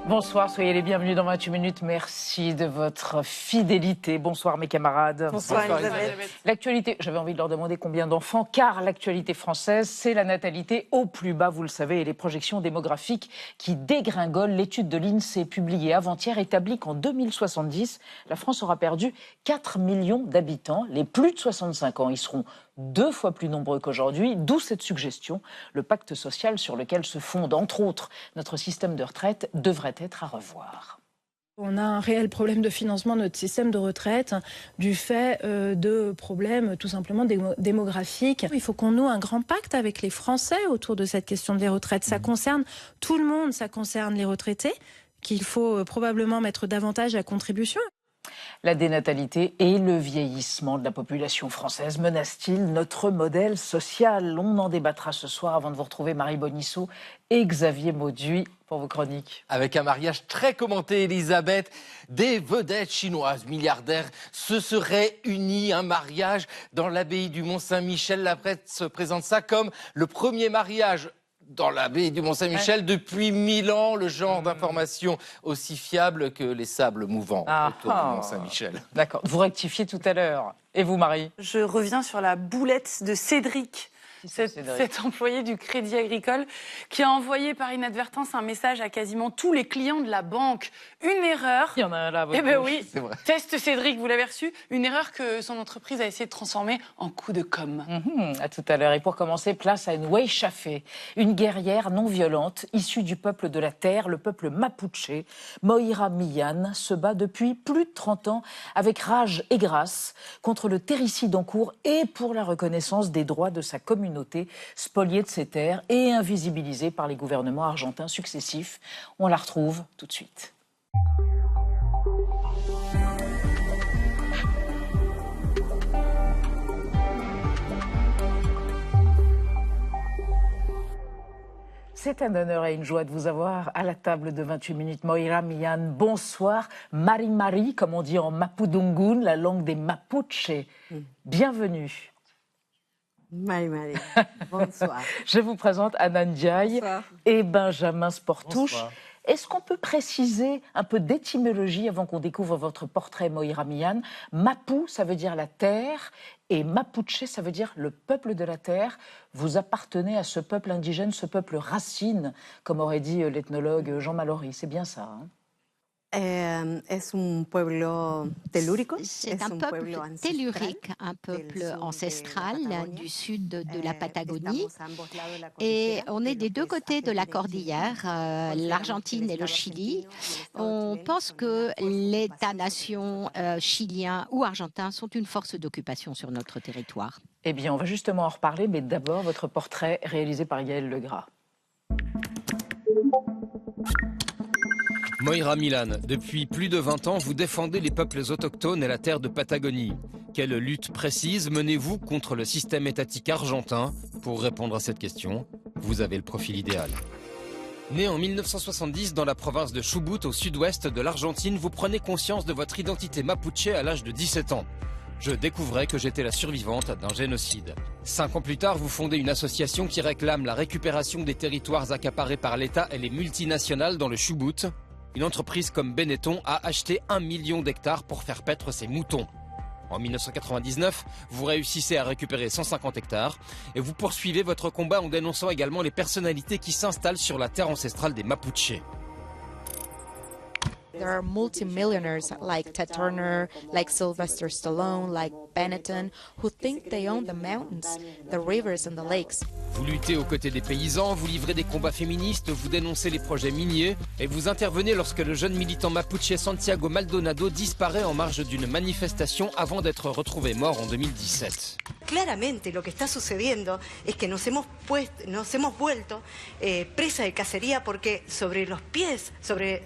Bonsoir, soyez les bienvenus dans 28 minutes. Merci de votre fidélité. Bonsoir mes camarades. Bonsoir Elisabeth. L'actualité, j'avais envie de leur demander combien d'enfants, car l'actualité française, c'est la natalité au plus bas, vous le savez, et les projections démographiques qui dégringolent. L'étude de l'INSEE publiée avant-hier établit qu'en 2070, la France aura perdu 4 millions d'habitants. Les plus de 65 ans y seront 2 fois plus nombreux qu'aujourd'hui, d'où cette suggestion. Le pacte social sur lequel se fonde, entre autres, notre système de retraite devrait être à revoir. On a un réel problème de financement de notre système de retraite du fait de problèmes tout simplement démographiques. Il faut qu'on noue un grand pacte avec les Français autour de cette question des retraites. Ça concerne tout le monde, ça concerne les retraités, qu'il faut probablement mettre davantage à contribution. La dénatalité et le vieillissement de la population française menacent-ils notre modèle social? On en débattra ce soir avant de vous retrouver Marie Bonisseau et Xavier Mauduit pour vos chroniques. Avec un mariage très commenté, Elisabeth, des vedettes chinoises milliardaires se seraient unies, un mariage dans l'abbaye du Mont-Saint-Michel. La presse présente ça comme le premier mariage dans l'abbaye du Mont-Saint-Michel depuis 1000 ans, le genre d'information aussi fiable que les sables mouvants autour du Mont-Saint-Michel. D'accord, vous rectifiez tout à l'heure. Et vous, Marie? Je reviens sur la boulette de Cédric. Cet employé du Crédit Agricole qui a envoyé par inadvertance un message à quasiment tous les clients de la banque. Une erreur. Il y en a un là à votre Eh bien gauche. oui, test Cédric, vous l'avez reçu. Une erreur que son entreprise a essayé de transformer en coup de com'. À tout à l'heure. Et pour commencer, place à une Weishafé, une guerrière non violente issue du peuple de la terre, le peuple mapuche. Moira Millan se bat depuis plus de 30 ans avec rage et grâce contre le terricide en cours et pour la reconnaissance des droits de sa communauté spoliée de ses terres et invisibilisée par les gouvernements argentins successifs. On la retrouve tout de suite. C'est un honneur et une joie de vous avoir à la table de 28 minutes. Moira Millan, bonsoir. Marie, comme on dit en mapudungun, la langue des Mapuches. Bienvenue. Marie, bonsoir. Je vous présente Anna Ndiaye et Benjamin Sportouche. Bonsoir. Est-ce qu'on peut préciser un peu d'étymologie avant qu'on découvre votre portrait, Moira Millan? Mapu, ça veut dire la terre, et Mapuche, ça veut dire le peuple de la terre. Vous appartenez à ce peuple indigène, ce peuple racine, comme aurait dit l'ethnologue Jean Mallory. C'est bien ça, hein? Es un pueblo telúrico. C'est un peuple tellurique, un peuple ancestral du sud de la Patagonie. Et on est des deux côtés de la cordillère, l'Argentine et le Chili. On pense que l'État-nation chilien ou argentin sont une force d'occupation sur notre territoire. Eh bien, on va justement en reparler, mais d'abord, votre portrait réalisé par Yael Legras. Moira Millan, depuis plus de 20 ans, vous défendez les peuples autochtones et la terre de Patagonie. Quelle lutte précise menez-vous contre le système étatique argentin? Pour répondre à cette question, vous avez le profil idéal. Né en 1970 dans la province de Chubut, au sud-ouest de l'Argentine, vous prenez conscience de votre identité mapuche à l'âge de 17 ans. Je découvrais que j'étais la survivante d'un génocide. 5 ans plus tard, vous fondez une association qui réclame la récupération des territoires accaparés par l'État et les multinationales dans le Chubut. Une entreprise comme Benetton a acheté 1 million d'hectares pour faire paître ses moutons. En 1999, vous réussissez à récupérer 150 hectares et vous poursuivez votre combat en dénonçant également les personnalités qui s'installent sur la terre ancestrale des Mapuches. There are multimillionaires like Ted Turner, like Sylvester Stallone, like Benetton, who think they own the mountains, the rivers and the lakes. Vous luttez aux côtés des paysans, vous livrez des combats féministes, vous dénoncez les projets miniers et vous intervenez lorsque le jeune militant mapuche Santiago Maldonado disparaît en marge d'une manifestation avant d'être retrouvé mort en 2017. Claramente lo que está sucediendo es que nos hemos vuelto presa de cacería porque sobre los pies,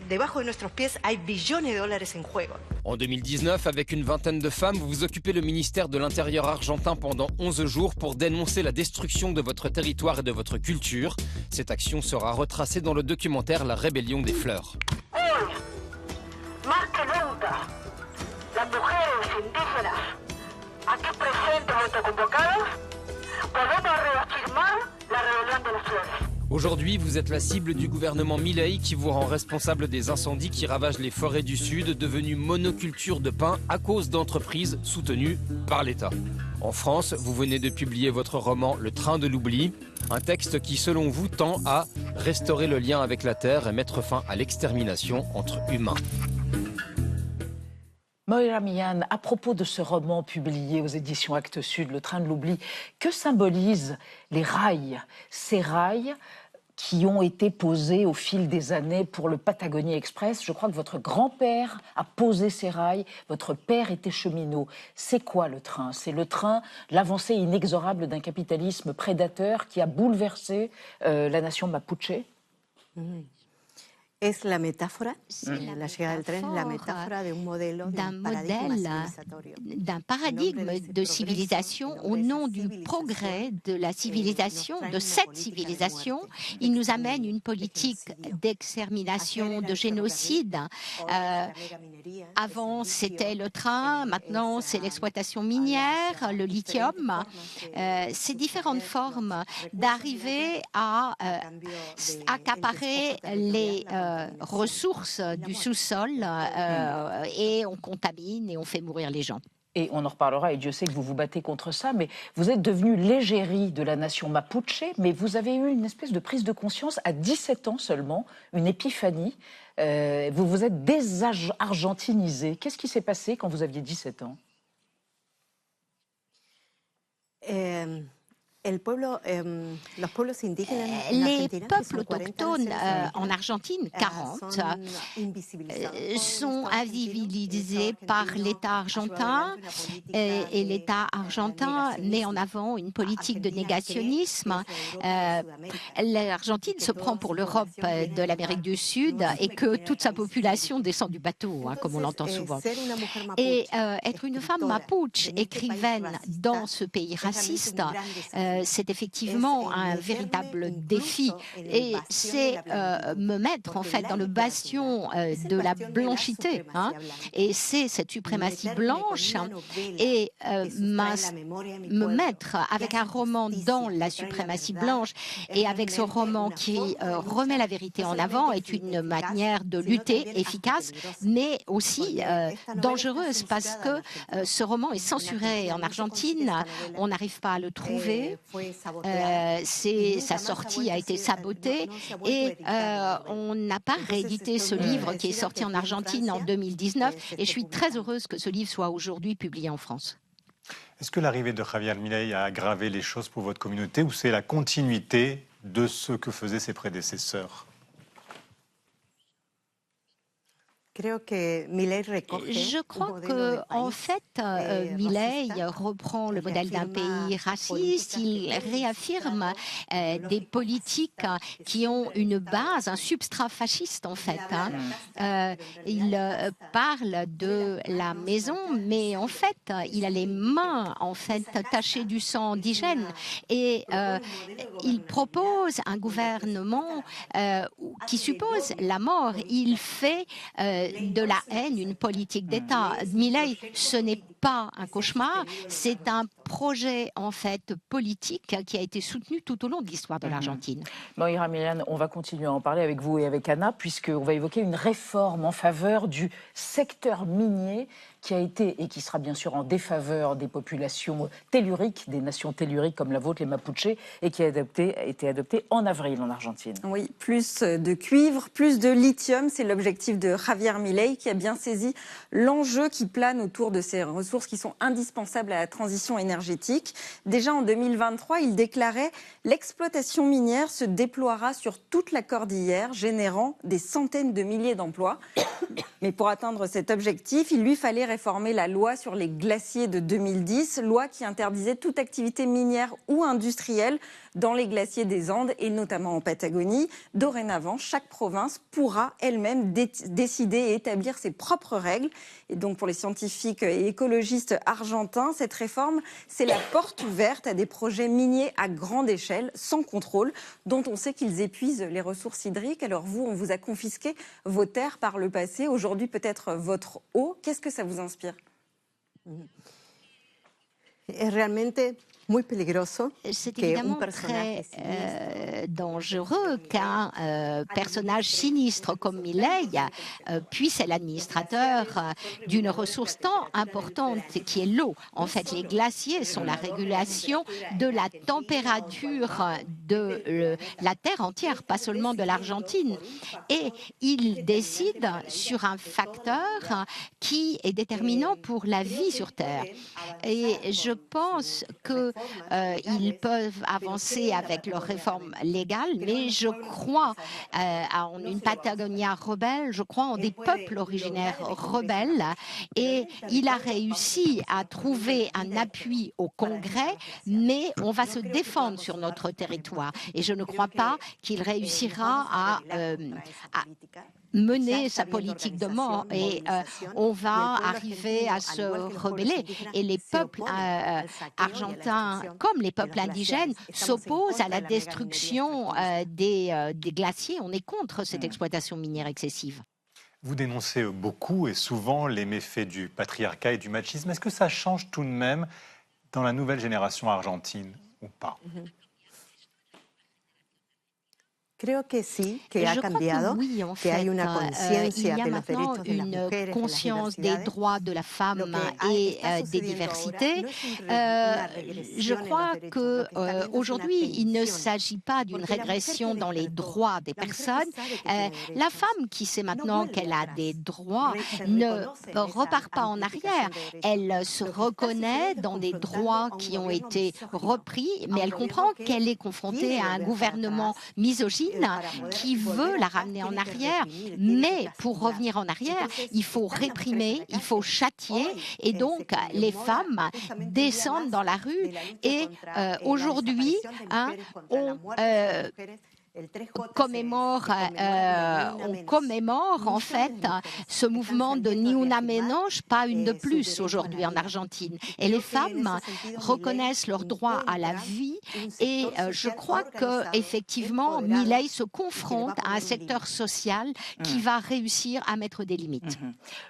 debajo de nuestros pies hay billones de dólares en juego. En 2019, avec une vingtaine de femmes, vous occupez le ministère de l'Intérieur argentin pendant 11 jours pour dénoncer la destruction de votre territoire et de votre culture. Cette action sera retracée dans le documentaire La Rébellion des Fleurs. Hoy, más que nunca, las mujeres indígenas aquí presentes o autoconvocadas podemos reafirmar la rebelión de las flores. Aujourd'hui, vous êtes la cible du gouvernement Milei qui vous rend responsable des incendies qui ravagent les forêts du Sud, devenues monoculture de pin à cause d'entreprises soutenues par l'État. En France, vous venez de publier votre roman Le Train de l'oubli, un texte qui, selon vous, tend à restaurer le lien avec la Terre et mettre fin à l'extermination entre humains. Moira Mian, à propos de ce roman publié aux éditions Actes Sud, Le Train de l'oubli, que symbolisent les rails, ces rails qui ont été posés au fil des années pour le Patagonia Express? Je crois que votre grand-père a posé ces rails, votre père était cheminot. C'est quoi le train? C'est le train, l'avancée inexorable d'un capitalisme prédateur qui a bouleversé la nation mapuche? Es la métaphore, la llegada del tren, la métaphore d'un modèle, d'un paradigme de civilisation au nom du progrès de la civilisation, de cette civilisation. Il nous amène une politique d'extermination, de génocide. Avant, c'était le train, maintenant, c'est l'exploitation minière, le lithium. Ces différentes formes d'arriver à accaparer les ressources du sous-sol et on contamine et on fait mourir les gens. Et on en reparlera, et Dieu sait que vous vous battez contre ça, mais vous êtes devenu l'égérie de la nation mapuche, mais vous avez eu une espèce de prise de conscience à 17 ans seulement, une épiphanie. Vous vous êtes désargentinisé. Qu'est-ce qui s'est passé quand vous aviez 17 ans? Les peuples autochtones en Argentine, 40, sont invisibilisés par l'État argentin et l'État argentin met en avant une politique de négationnisme. L'Argentine se prend pour l'Europe de l'Amérique du Sud et que toute sa population descend du bateau, comme on l'entend souvent. Et être une femme mapuche, écrivaine dans ce pays raciste, c'est effectivement un véritable défi et c'est me mettre en fait dans le bastion de la blanchité et c'est cette suprématie blanche et me mettre avec un roman dans la suprématie blanche et avec ce roman qui remet la vérité en avant est une manière de lutter efficace mais aussi dangereuse parce que ce roman est censuré en Argentine, on n'arrive pas à le trouver. Sa sortie a été sabotée et on n'a pas réédité ce livre qui est sorti en Argentine en 2019 et je suis très heureuse que ce livre soit aujourd'hui publié en France. Est-ce que l'arrivée de Javier Milei a aggravé les choses pour votre communauté ou c'est la continuité de ce que faisaient ses prédécesseurs? Je crois que, en fait, Milei reprend le modèle d'un pays raciste. Il réaffirme des politiques qui ont une base, un substrat fasciste, en fait. Il parle de la maison, mais en fait, il a les mains, en fait, tachées du sang indigène. Et il propose un gouvernement qui suppose la mort. Il fait de la haine, une politique d'État. Milei, ce n'est pas un cauchemar, c'est un projet en fait politique qui a été soutenu tout au long de l'histoire de l'Argentine. Moira Mian, on va continuer à en parler avec vous et avec Anna, puisqu'on va évoquer une réforme en faveur du secteur minier qui a été et qui sera bien sûr en défaveur des populations telluriques, des nations telluriques comme la vôtre, les Mapuches, et qui a été adoptée en avril en Argentine. Oui, plus de cuivre, plus de lithium, c'est l'objectif de Javier Milei qui a bien saisi l'enjeu qui plane autour de ces ressources qui sont indispensables à la transition énergétique. Déjà en 2023, il déclarait « L'exploitation minière se déploiera sur toute la cordillère, générant des centaines de milliers d'emplois. » Mais pour atteindre cet objectif, il lui fallait réformer la loi sur les glaciers de 2010, loi qui interdisait toute activité minière ou industrielle dans les glaciers des Andes et notamment en Patagonie. Dorénavant, chaque province pourra elle-même décider et établir ses propres règles. Et donc pour les scientifiques et écologistes argentins, cette réforme, c'est la porte ouverte à des projets miniers à grande échelle, sans contrôle, dont on sait qu'ils épuisent les ressources hydriques. Alors vous, on vous a confisqué vos terres par le passé, aujourd'hui peut-être votre eau. Qu'est-ce que ça vous inspire? C'est évidemment très dangereux qu'un personnage sinistre comme Milei puisse être l'administrateur d'une ressource tant importante qui est l'eau. En fait, les glaciers sont la régulation de la température de la Terre entière, pas seulement de l'Argentine. Et il décide sur un facteur qui est déterminant pour la vie sur Terre. Et je pense qu'ils peuvent avancer avec leurs réformes légales, mais je crois en une Patagonia rebelle, je crois en des peuples originaires rebelles, et il a réussi à trouver un appui au Congrès, mais on va se défendre sur notre territoire. Et je ne crois pas qu'il réussira à mener sa politique de mort et on va arriver à se rebeller. Et les peuples argentins, comme les peuples indigènes, s'opposent à la destruction des glaciers. On est contre cette exploitation minière excessive. Vous dénoncez beaucoup et souvent les méfaits du patriarcat et du machisme. Est-ce que ça change tout de même dans la nouvelle génération argentine ou pas? Je crois que oui, en fait, il y a maintenant une conscience des droits de la femme et des diversités. Je crois qu'aujourd'hui, il ne s'agit pas d'une régression dans les droits des personnes. La femme qui sait maintenant qu'elle a des droits ne repart pas en arrière. Elle se reconnaît dans des droits qui ont été repris, mais elle comprend qu'elle est confrontée à un gouvernement misogyne qui veut la ramener en arrière. Mais pour revenir en arrière, il faut réprimer, il faut châtier. Et donc, les femmes descendent dans la rue. Et aujourd'hui, on commémore en fait ce mouvement de Ni una menos, pas une de plus aujourd'hui en Argentine. Et les femmes reconnaissent leur droit à la vie et je crois que effectivement Milei se confronte à un secteur social qui va réussir à mettre des limites.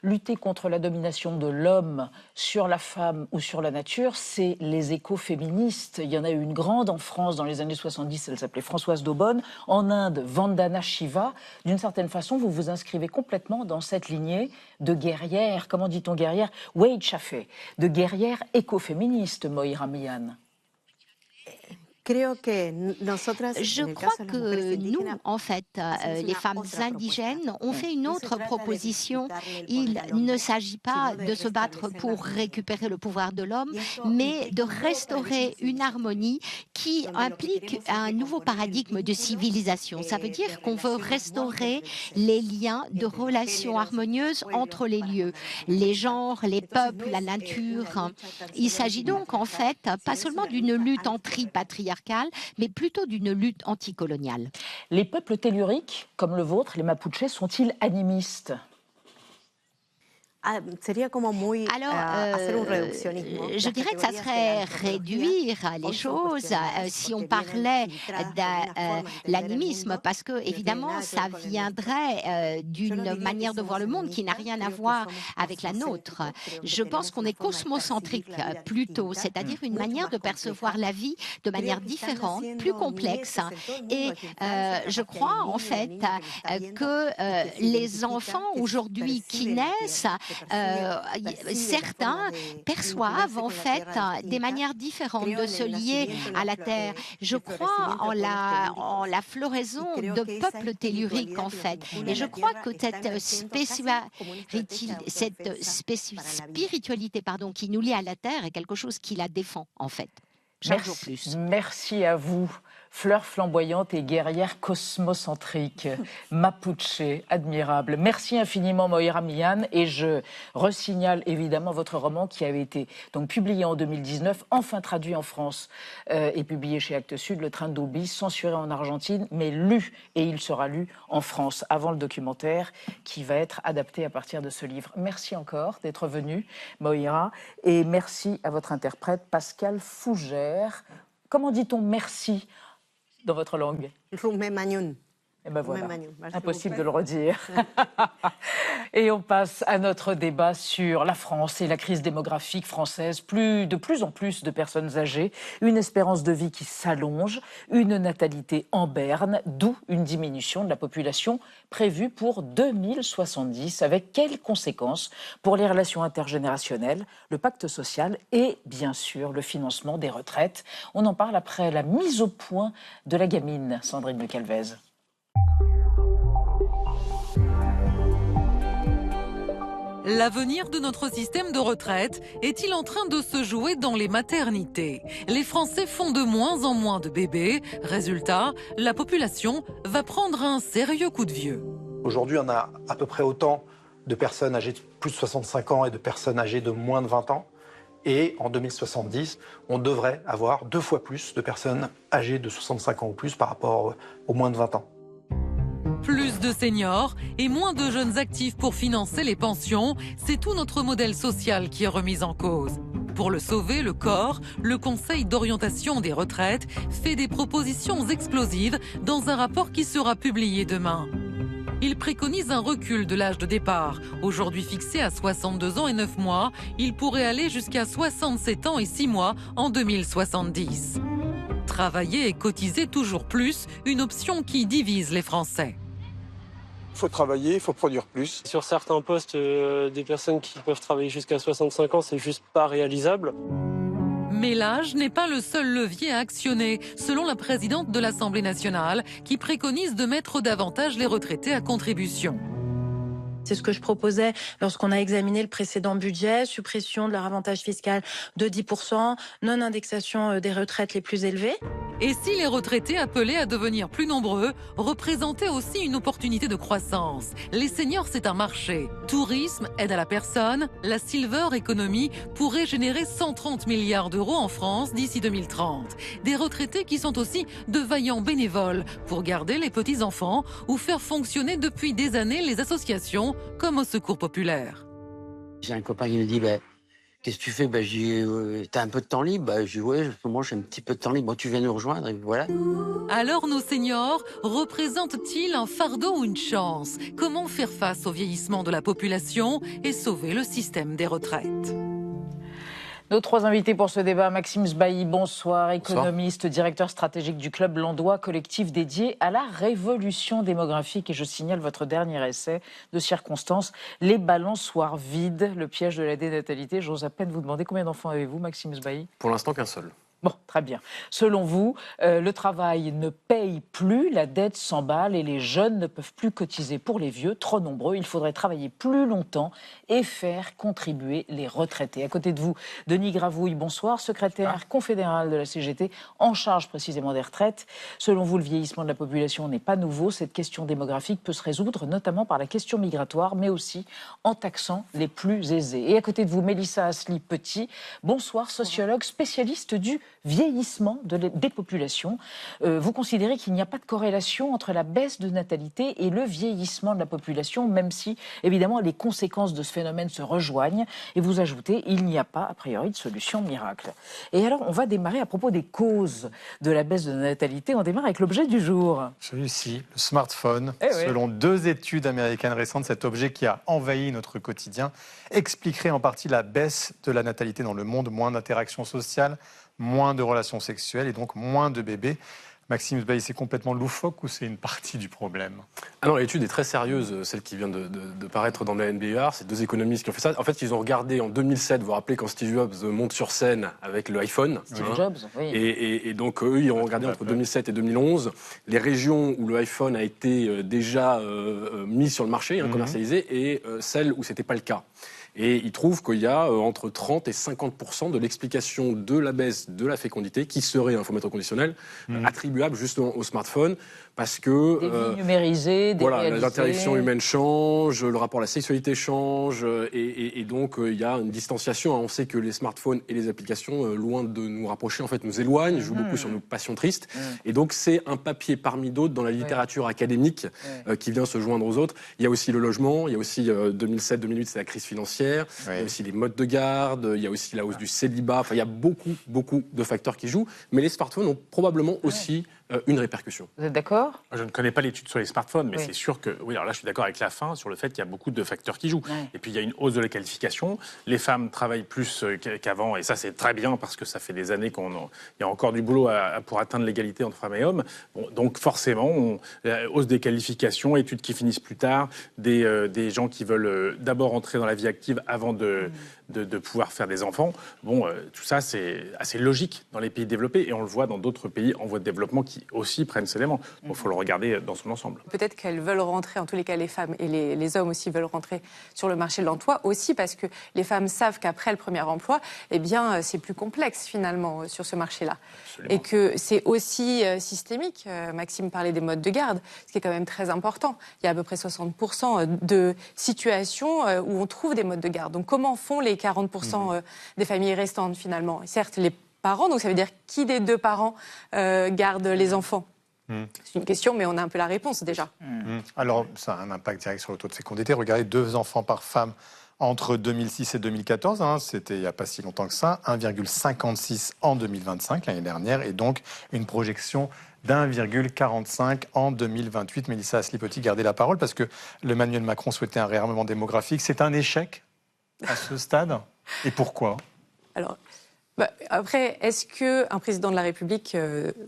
Lutter contre la domination de l'homme sur la femme ou sur la nature, c'est les écoféministes. Il y en a eu une grande en France dans les années 70, elle s'appelait Françoise d'Aubonne. En Inde, Vandana Shiva. D'une certaine façon, vous vous inscrivez complètement dans cette lignée de guerrières, comment dit-on guerrière, Wade Chaffee, de guerrières écoféministes, Moira Mian. Je crois que nous, en fait, les femmes indigènes, on fait une autre proposition. Il ne s'agit pas de se battre pour récupérer le pouvoir de l'homme, mais de restaurer une harmonie qui implique un nouveau paradigme de civilisation. Ça veut dire qu'on veut restaurer les liens de relations harmonieuses entre les lieux, les genres, les peuples, la nature. Il s'agit donc, en fait, pas seulement d'une lutte anti-patriarcale, mais plutôt d'une lutte anticoloniale. Les peuples telluriques, comme le vôtre, les Mapuches, sont-ils animistes ? Alors, je dirais que ça serait réduire les choses si on parlait de l'animisme, parce que évidemment, ça viendrait d'une manière de voir le monde qui n'a rien à voir avec la nôtre. Je pense qu'on est cosmocentrique plutôt, c'est-à-dire une manière de percevoir la vie de manière différente, plus complexe. Et je crois en fait que les enfants aujourd'hui qui naissent, certains perçoivent en fait des manières différentes de se lier à la terre. Je crois en la floraison de peuples telluriques en fait. Et je crois que cette spiritualité qui nous lie à la terre est quelque chose qui la défend en fait. Chaque jour plus. Merci à vous. Fleur flamboyante et guerrière cosmocentrique, Mapuche, admirable. Merci infiniment Moira Mian et je resignale évidemment votre roman qui avait été donc publié en 2019, enfin traduit en France et publié chez Actes Sud, Le Train d'Oubli, censuré en Argentine, mais lu et il sera lu en France avant le documentaire qui va être adapté à partir de ce livre. Merci encore d'être venu Moira et merci à votre interprète Pascal Fougère. Comment dit-on merci dans votre langue? Et ben voilà, impossible de le redire. Et on passe à notre débat sur la France et la crise démographique française. De plus en plus de personnes âgées, une espérance de vie qui s'allonge, une natalité en berne, d'où une diminution de la population prévue pour 2070. Avec quelles conséquences pour les relations intergénérationnelles, le pacte social et bien sûr le financement des retraites? On en parle après la mise au point de la gamine, Sandrine Le Calvez. L'avenir de notre système de retraite est-il en train de se jouer dans les maternités? Les Français font de moins en moins de bébés. Résultat, la population va prendre un sérieux coup de vieux. Aujourd'hui, on a à peu près autant de personnes âgées de plus de 65 ans et de personnes âgées de moins de 20 ans. Et en 2070, on devrait avoir 2 fois plus de personnes âgées de 65 ans ou plus par rapport aux moins de 20 ans. Plus de seniors et moins de jeunes actifs pour financer les pensions, c'est tout notre modèle social qui est remis en cause. Pour le sauver, le corps, le Conseil d'orientation des retraites, fait des propositions explosives dans un rapport qui sera publié demain. Il préconise un recul de l'âge de départ. Aujourd'hui fixé à 62 ans et 9 mois, il pourrait aller jusqu'à 67 ans et 6 mois en 2070. Travailler et cotiser toujours plus, une option qui divise les Français. Il faut travailler, il faut produire plus. Sur certains postes, des personnes qui peuvent travailler jusqu'à 65 ans, c'est juste pas réalisable. Mais l'âge n'est pas le seul levier à actionner, selon la présidente de l'Assemblée nationale, qui préconise de mettre davantage les retraités à contribution. C'est ce que je proposais lorsqu'on a examiné le précédent budget, suppression de leur avantage fiscal de 10%, non-indexation des retraites les plus élevées. Et si les retraités appelés à devenir plus nombreux représentaient aussi une opportunité de croissance? Les seniors, c'est un marché. Tourisme, aide à la personne, la silver economy pourrait générer 130 milliards d'euros en France d'ici 2030. Des retraités qui sont aussi de vaillants bénévoles pour garder les petits-enfants ou faire fonctionner depuis des années les associations comme au Secours populaire. J'ai un copain qui me dit qu'est-ce que tu fais? Je dis t'as un peu de temps libre? Je dis ouais, moi j'ai un petit peu de temps libre. Bon, tu viens nous rejoindre et voilà. Alors nos seniors représentent-ils un fardeau ou une chance? Comment faire face au vieillissement de la population et sauver le système des retraites? Nos 3 invités pour ce débat, Maxime Sbailly, bonsoir, économiste, directeur stratégique du Club Landois, collectif dédié à la révolution démographique. Et je signale votre dernier essai de circonstance, Les balançoires vides, le piège de la dénatalité. J'ose à peine vous demander combien d'enfants avez-vous, Maxime Sbailly? Pour l'instant, qu'un seul. Bon, très bien. Selon vous, le travail ne paye plus, la dette s'emballe et les jeunes ne peuvent plus cotiser pour les vieux, trop nombreux. Il faudrait travailler plus longtemps et faire contribuer les retraités. À côté de vous, Denis Gravouille, bonsoir, secrétaire confédéral de la CGT, en charge précisément des retraites. Selon vous, le vieillissement de la population n'est pas nouveau. Cette question démographique peut se résoudre notamment par la question migratoire, mais aussi en taxant les plus aisés. Et à côté de vous, Mélissa Asli-Petit, bonsoir, sociologue spécialiste du vieillissement des populations. Vous considérez qu'il n'y a pas de corrélation entre la baisse de natalité et le vieillissement de la population, même si, évidemment, les conséquences de ce phénomène se rejoignent. Et vous ajoutez, il n'y a pas, a priori, de solution miracle. Et alors, on va démarrer à propos des causes de la baisse de natalité. On démarre avec l'objet du jour. Celui-ci, le smartphone. Selon 2 études américaines récentes, cet objet qui a envahi notre quotidien expliquerait en partie la baisse de la natalité dans le monde, moins d'interactions sociales, moins de relations sexuelles et donc moins de bébés. Maxime Sbailly, c'est complètement loufoque ou c'est une partie du problème? Ah non, l'étude est très sérieuse, celle qui vient de paraître dans la NBER. C'est 2 économistes qui ont fait ça. En fait, ils ont regardé en 2007, vous vous rappelez, quand Steve Jobs monte sur scène avec l'iPhone. Steve Jobs, oui. Et donc, eux, ils ont regardé entre 2007 et 2011 les régions où le iPhone a été déjà mis sur le marché, commercialisé, et celles où c'était pas le cas. Et ils trouvent qu'il y a entre 30 et 50% de l'explication de la baisse de la fécondité qui serait, il faut mettre au conditionnel, attribuable justement au smartphone, parce que... Des vies numérisées, déréalisées. L'interaction humaine change, le rapport à la sexualité change, et donc il y a une distanciation. On sait que les smartphones et les applications, loin de nous rapprocher, en fait, nous éloignent, jouent beaucoup sur nos passions tristes. Et donc c'est un papier parmi d'autres dans la littérature académique qui vient se joindre aux autres. Il y a aussi le logement, il y a aussi 2007-2008, c'est la crise financière. Il y a aussi les modes de garde, il y a aussi la hausse du célibat. Enfin, il y a beaucoup de facteurs qui jouent. Mais les smartphones ont probablement aussi une répercussion. Vous êtes d'accord ? Je ne connais pas l'étude sur les smartphones, mais Oui. c'est sûr que, oui, alors là, je suis d'accord avec la fin sur le fait qu'il y a beaucoup de facteurs qui jouent. Ouais. Et puis, il y a une hausse de la qualification. Les femmes travaillent plus qu'avant, et ça, c'est très bien parce que ça fait des années qu'il y a encore du boulot pour atteindre l'égalité entre femmes et hommes. Bon, donc, forcément, hausse des qualifications, études qui finissent plus tard, des gens qui veulent d'abord entrer dans la vie active avant de pouvoir faire des enfants. Bon, tout ça, c'est assez logique dans les pays développés, et on le voit dans d'autres pays en voie de développement qui aussi prennent ces éléments. Donc, il faut le regarder dans son ensemble. Peut-être qu'elles veulent rentrer, en tous les cas les femmes et les hommes aussi veulent rentrer sur le marché de l'emploi, aussi parce que les femmes savent qu'après le premier emploi, eh bien, c'est plus complexe finalement sur ce marché-là. Absolument. Et que c'est aussi systémique. Maxime parlait des modes de garde, ce qui est quand même très important. Il y a à peu près 60% de situations où on trouve des modes de garde. Donc comment font les 40% des familles restantes finalement ? Certes, les parents, donc ça veut dire qui des deux parents garde les enfants ? C'est une question, mais on a un peu la réponse déjà. Alors, ça a un impact direct sur le taux de fécondité. Regardez, 2 enfants par femme entre 2006 et 2014, c'était il n'y a pas si longtemps que ça, 1,56 en 2025, l'année dernière, et donc une projection d'1,45 en 2028. Mélissa Aslipoty, gardez la parole, parce que Emmanuel Macron souhaitait un réarmement démographique. C'est un échec à ce stade ? Et pourquoi ? Alors, après, est-ce qu'un président de la République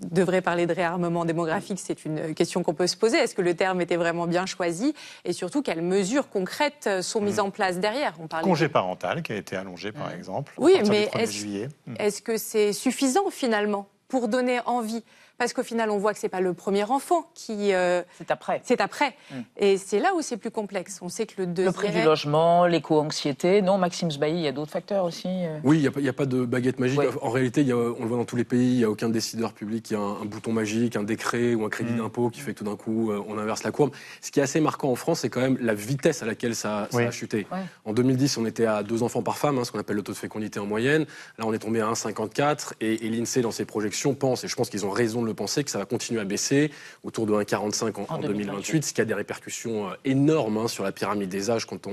devrait parler de réarmement démographique ? C'est une question qu'on peut se poser. Est-ce que le terme était vraiment bien choisi ? Et surtout, quelles mesures concrètes sont mises en place derrière ? On parlait congé parental qui a été allongé, par exemple. Oui, à partir mais du 1er juillet. Est-ce que c'est suffisant, finalement, pour donner envie ? Parce qu'au final, on voit que ce n'est pas le premier enfant qui... C'est après. C'est après. Et c'est là où c'est plus complexe. On sait que le deuxième... Le prix du logement, l'éco-anxiété. Non, Maxime Sbailly, il y a d'autres facteurs aussi. Oui, il n'y a pas de baguette magique. Oui. En réalité, on le voit dans tous les pays, il n'y a aucun décideur public qui a un bouton magique, un décret ou un crédit d'impôt qui fait que tout d'un coup, on inverse la courbe. Ce qui est assez marquant en France, c'est quand même la vitesse à laquelle ça a chuté. Ouais. En 2010, on était à 2 enfants par femme, ce qu'on appelle le taux de fécondité en moyenne. Là, on est tombé à 1,54 et l'INSEE, dans ses projections, pense, et je pense qu'ils ont raison de le penser, que ça va continuer à baisser autour de 1,45 en 2028, ce qui a des répercussions énormes sur la pyramide des âges quand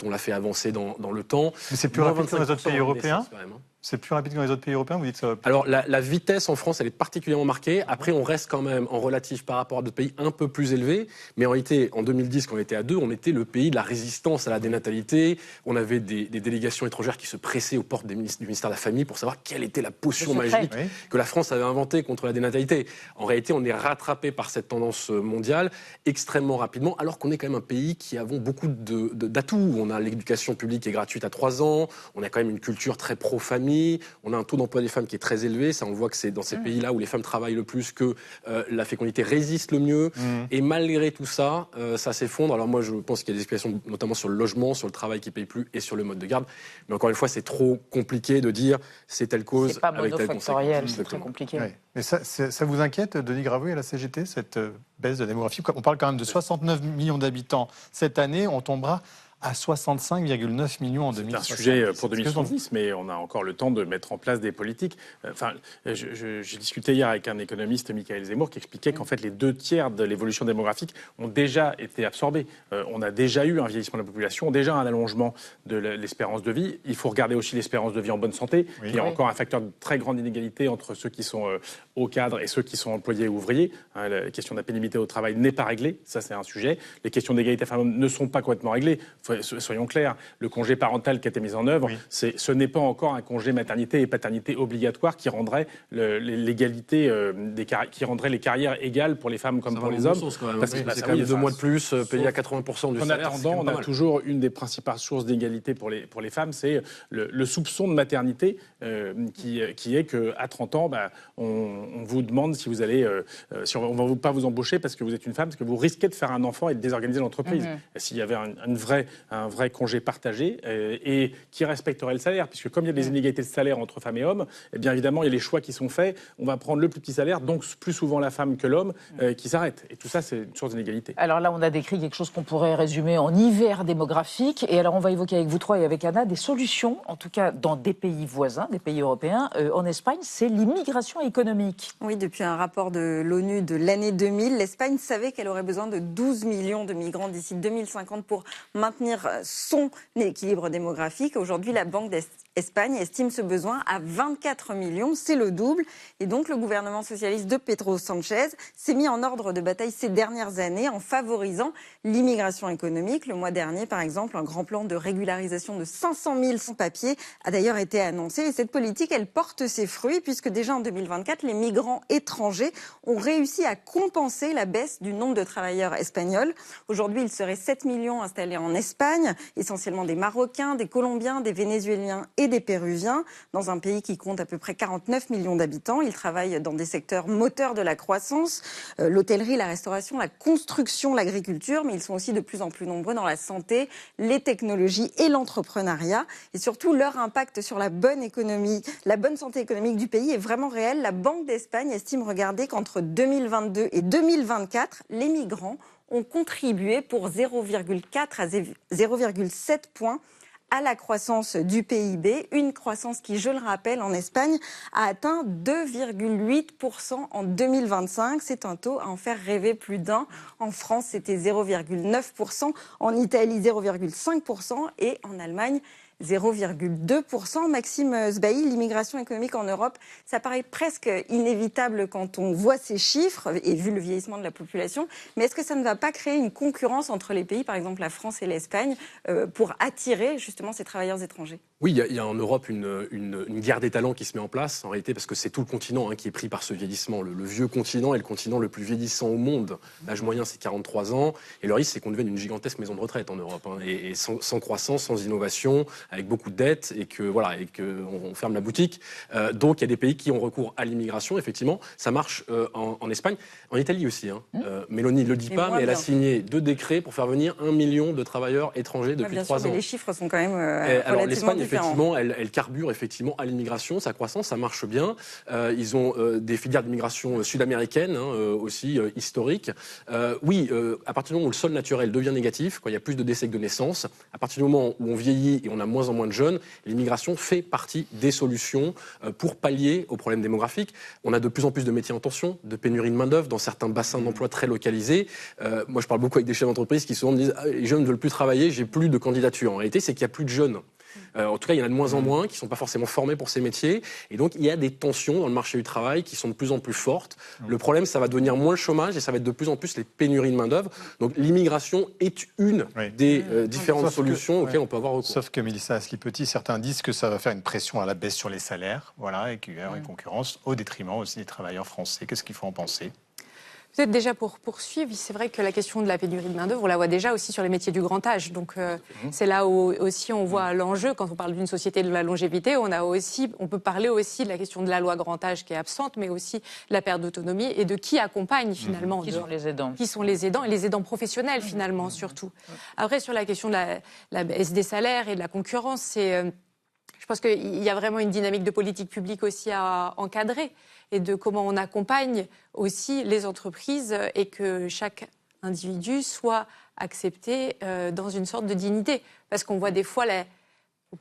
on l'a fait avancer dans le temps. Mais c'est plus rapide que dans les autres pays européens ? C'est plus rapide que dans les autres pays européens, vous dites ça? Alors, la vitesse en France, elle est particulièrement marquée. Après, on reste quand même en relatif par rapport à d'autres pays un peu plus élevés. Mais en réalité, en 2010, quand on était à 2, on était le pays de la résistance à la dénatalité. On avait des délégations étrangères qui se pressaient aux portes du ministère de la Famille pour savoir quelle était la potion magique que la France avait inventée contre la dénatalité. En réalité, on est rattrapé par cette tendance mondiale extrêmement rapidement, alors qu'on est quand même un pays qui avons beaucoup d'atouts. On a l'éducation publique qui est gratuite à 3 ans. On a quand même une culture très pro-famille. On a un taux d'emploi des femmes qui est très élevé. Ça, on voit que c'est dans ces pays-là où les femmes travaillent le plus que la fécondité résiste le mieux. Et malgré tout ça, ça s'effondre. Alors moi, je pense qu'il y a des explications, notamment sur le logement, sur le travail qui ne paye plus et sur le mode de garde. Mais encore une fois, c'est trop compliqué de dire c'est telle cause c'est pas avec telle conséquence. C'est très compliqué. Oui. Mais ça vous inquiète, Denis Graveux et la CGT, cette baisse de démographie? On parle quand même de 69 millions d'habitants cette année. On tombera à 65,9 millions en 2060. C'est un sujet pour 2070, mais on a encore le temps de mettre en place des politiques. Enfin, j'ai discuté hier avec un économiste, Michael Zemmour, qui expliquait qu'en fait, les 2/3 de l'évolution démographique ont déjà été absorbés. On a déjà eu un vieillissement de la population, déjà un allongement de l'espérance de vie. Il faut regarder aussi l'espérance de vie en bonne santé. Il y a encore un facteur de très grande inégalité entre ceux qui sont au cadre et ceux qui sont employés ou ouvriers. La question de la pénibilité au travail n'est pas réglée. Ça, c'est un sujet. Les questions d'égalité femmes-hommes ne sont pas complètement réglées. Soyons clairs, le congé parental qui a été mis en œuvre, ce n'est pas encore un congé maternité et paternité obligatoire qui rendrait l'égalité, qui rendrait les carrières égales pour les femmes comme pour les hommes. C'est quand même 2 mois de plus payés à 80% du salaire. En attendant, on a toujours une des principales sources d'égalité pour les femmes, c'est le soupçon de maternité qui est qu'à 30 ans, on vous demande si vous allez, si on ne va pas vous embaucher parce que vous êtes une femme, parce que vous risquez de faire un enfant et de désorganiser l'entreprise. S'il y avait un vrai congé partagé et qui respecterait le salaire, puisque comme il y a des inégalités de salaire entre femmes et hommes, eh bien évidemment il y a les choix qui sont faits. On va prendre le plus petit salaire, donc plus souvent la femme que l'homme qui s'arrête. Et tout ça, c'est une source d'inégalité. Alors là, on a décrit quelque chose qu'on pourrait résumer en hiver démographique. Et alors on va évoquer avec vous trois et avec Anna des solutions, en tout cas dans des pays voisins, des pays européens. En Espagne, c'est l'immigration économique. Oui, depuis un rapport de l'ONU de l'année 2000, l'Espagne savait qu'elle aurait besoin de 12 millions de migrants d'ici 2050 pour maintenir son équilibre démographique. Aujourd'hui, la Banque Espagne estime ce besoin à 24 millions, c'est le double. Et donc le gouvernement socialiste de Pedro Sánchez s'est mis en ordre de bataille ces dernières années en favorisant l'immigration économique. Le mois dernier, par exemple, un grand plan de régularisation de 500 000 sans-papiers a d'ailleurs été annoncé. Et cette politique, elle porte ses fruits puisque déjà en 2024, les migrants étrangers ont réussi à compenser la baisse du nombre de travailleurs espagnols. Aujourd'hui, il serait 7 millions installés en Espagne, essentiellement des Marocains, des Colombiens, des Vénézuéliens et des Péruviens, dans un pays qui compte à peu près 49 millions d'habitants. Ils travaillent dans des secteurs moteurs de la croissance, l'hôtellerie, la restauration, la construction, l'agriculture, mais ils sont aussi de plus en plus nombreux dans la santé, les technologies et l'entrepreneuriat. Et surtout, leur impact sur la bonne santé économique du pays est vraiment réel. La Banque d'Espagne estime, regardez, qu'entre 2022 et 2024, les migrants ont contribué pour 0,4 à 0,7 points à la croissance du PIB, une croissance qui, je le rappelle, en Espagne, a atteint 2,8% en 2025. C'est un taux à en faire rêver plus d'un. En France, c'était 0,9%, en Italie 0,5% et en Allemagne 0,2%. Maxime Sbailly, l'immigration économique en Europe, ça paraît presque inévitable quand on voit ces chiffres et vu le vieillissement de la population. Mais est-ce que ça ne va pas créer une concurrence entre les pays, par exemple la France et l'Espagne, pour attirer justement ces travailleurs étrangers ? Oui, il y a en Europe une guerre des talents qui se met en place, en réalité, parce que c'est tout le continent qui est pris par ce vieillissement. Le vieux continent est le continent le plus vieillissant au monde. L'âge moyen, c'est 43 ans. Et le risque, c'est qu'on devienne une gigantesque maison de retraite en Europe. Et sans croissance, sans innovation, avec beaucoup de dettes, et qu'on ferme la boutique. Donc, il y a des pays qui ont recours à l'immigration. Effectivement, ça marche en Espagne. En Italie aussi. Mélanie ne le dit pas, mais elle a signé 2 décrets pour faire venir 1 million de travailleurs étrangers depuis 3 ans. Mais les chiffres sont quand même relativement l'Espagne, différents. effectivement, elle carbure effectivement à l'immigration, sa croissance, ça marche bien. Ils ont des filières d'immigration sud-américaine, aussi historiques. À partir du moment où le sol naturel devient négatif, quand il y a plus de décès que de naissances, à partir du moment où on vieillit et on a moins en moins de jeunes, l'immigration fait partie des solutions pour pallier aux problèmes démographiques. On a de plus en plus de métiers en tension, de pénurie de main-d'œuvre dans certains bassins d'emploi très localisés. Moi, je parle beaucoup avec des chefs d'entreprise qui souvent me disent les jeunes ne veulent plus travailler, j'ai plus de candidatures. En réalité, c'est qu'il n'y a plus de jeunes. En tout cas, il y en a de moins en moins qui ne sont pas forcément formés pour ces métiers. Et donc, il y a des tensions dans le marché du travail qui sont de plus en plus fortes. Le problème, ça va devenir moins le chômage et ça va être de plus en plus les pénuries de main-d'œuvre. Donc, l'immigration est une des différentes solutions auxquelles on peut avoir recours. Sauf que, Mélissa Asli-Petit, certains disent que ça va faire une pression à la baisse sur les salaires, et qu'il y aura une concurrence au détriment aussi des travailleurs français. Qu'est-ce qu'il faut en penser ? Peut-être déjà pour poursuivre, c'est vrai que la question de la pénurie de main-d'œuvre, on la voit déjà aussi sur les métiers du grand âge. Donc c'est là où aussi on voit l'enjeu. Quand on parle d'une société de la longévité, on peut parler aussi de la question de la loi grand âge qui est absente, mais aussi de la perte d'autonomie et de qui accompagne finalement. Qui sont les aidants ? Qui sont les aidants et les aidants professionnels finalement surtout. Après sur la question de la baisse des salaires et de la concurrence, je pense qu'il y a vraiment une dynamique de politique publique aussi à encadrer et de comment on accompagne aussi les entreprises et que chaque individu soit accepté dans une sorte de dignité. Parce qu'on voit des fois,